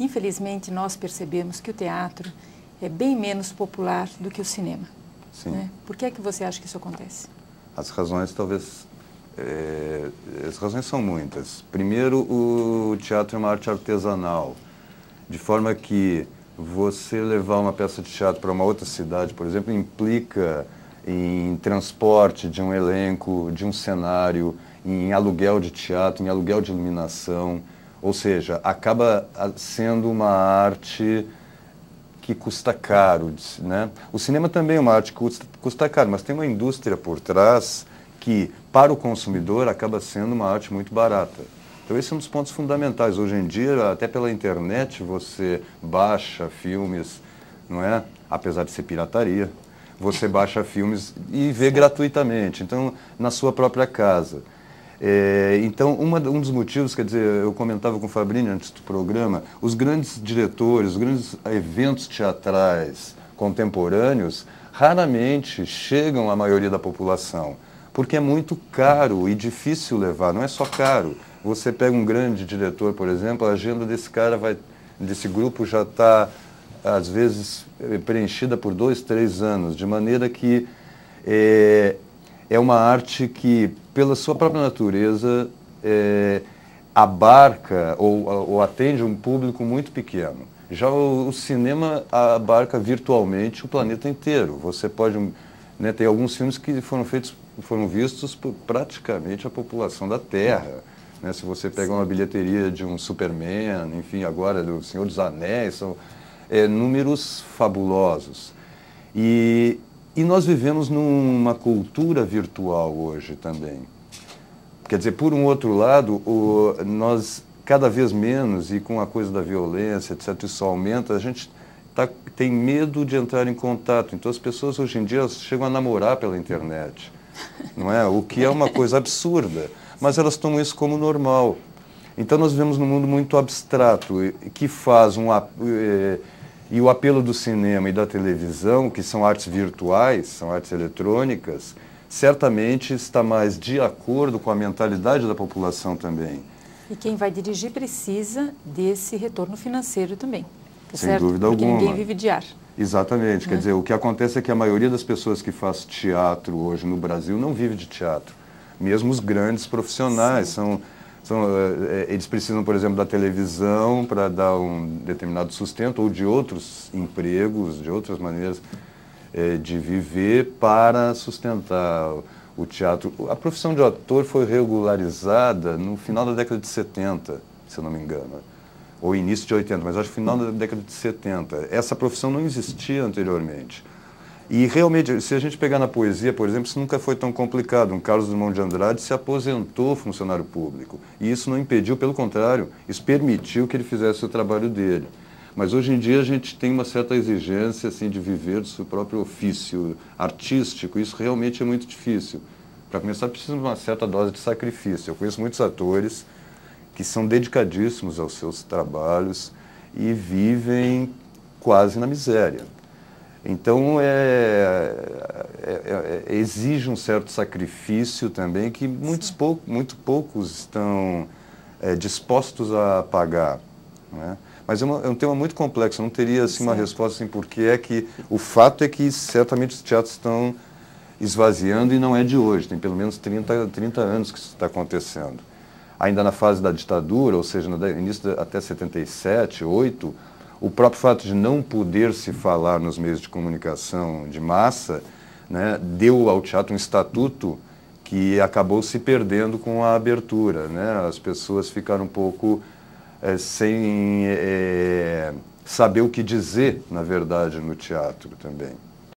infelizmente, nós percebemos que o teatro é bem menos popular do que o cinema. Sim. Né? Por que é que você acha que isso acontece? As razões talvez... as razões são muitas. Primeiro, o teatro é uma arte artesanal, de forma que você levar uma peça de teatro para uma outra cidade, por exemplo, implica em transporte de um elenco, de um cenário, em aluguel de teatro, em aluguel de iluminação, ou seja, acaba sendo uma arte que custa caro, né? O cinema também é uma arte que custa caro, mas tem uma indústria por trás que, para o consumidor, acaba sendo uma arte muito barata. Então, esse é um dos pontos fundamentais. Hoje em dia, até pela internet, você baixa filmes, não é? Apesar de ser pirataria, você baixa filmes e vê gratuitamente, então, na sua própria casa. Então, um dos motivos, quer dizer, eu comentava com o Fabrini antes do programa, os grandes diretores, os grandes eventos teatrais contemporâneos raramente chegam à maioria da população, porque é muito caro e difícil levar, não é só caro. Você pega um grande diretor, por exemplo, a agenda desse cara desse grupo já está, às vezes, preenchida por 2, 3 anos, de maneira que é uma arte que, pela sua própria natureza, abarca ou atende um público muito pequeno. Já o cinema abarca virtualmente o planeta inteiro. Você pode, né, ter alguns filmes que foram vistos por praticamente a população da Terra. Né? Se você pega uma bilheteria de um Superman, enfim, agora do Senhor dos Anéis, são números fabulosos. E nós vivemos numa cultura virtual hoje também. Quer dizer, por um outro lado, nós cada vez menos, e com a coisa da violência, etc., isso aumenta, a gente tem medo de entrar em contato. Então, as pessoas hoje em dia chegam a namorar pela internet, não é? O que é uma coisa absurda, mas elas tomam isso como normal. Então, nós vivemos num mundo muito abstrato, que faz e o apelo do cinema e da televisão, que são artes virtuais, são artes eletrônicas, certamente está mais de acordo com a mentalidade da população também. E quem vai dirigir precisa desse retorno financeiro também. Sem certo? dúvida Porque alguma. Ninguém vive de arte. Exatamente. Quer dizer, o que acontece é que a maioria das pessoas que faz teatro hoje no Brasil não vive de teatro. Mesmo os grandes profissionais eles precisam, por exemplo, da televisão para dar um determinado sustento ou de outros empregos, de outras maneiras de viver para sustentar o teatro. A profissão de ator foi regularizada no final da década de 70, se eu não me engano, ou início de 80, mas acho que final da década de 70. Essa profissão não existia anteriormente. E realmente, se a gente pegar na poesia, por exemplo, isso nunca foi tão complicado. Um Carlos Drummond de Andrade se aposentou funcionário público. E isso não impediu, pelo contrário, isso permitiu que ele fizesse o trabalho dele. Mas hoje em dia a gente tem uma certa exigência assim, de viver do seu próprio ofício artístico. Isso realmente é muito difícil. Para começar, precisa de uma certa dose de sacrifício. Eu conheço muitos atores que são dedicadíssimos aos seus trabalhos e vivem quase na miséria. Então, exige um certo sacrifício também que muito poucos estão dispostos a pagar, né? Mas é um tema muito complexo, eu não teria assim, uma resposta assim, porque o fato é que certamente os teatros estão esvaziando e não é de hoje, tem pelo menos 30 anos que isso está acontecendo. Ainda na fase da ditadura, ou seja, no início até 77, 8, o próprio fato de não poder se falar nos meios de comunicação de massa, né, deu ao teatro um estatuto que acabou se perdendo com a abertura, né? As pessoas ficaram um pouco sem saber o que dizer, na verdade, no teatro também.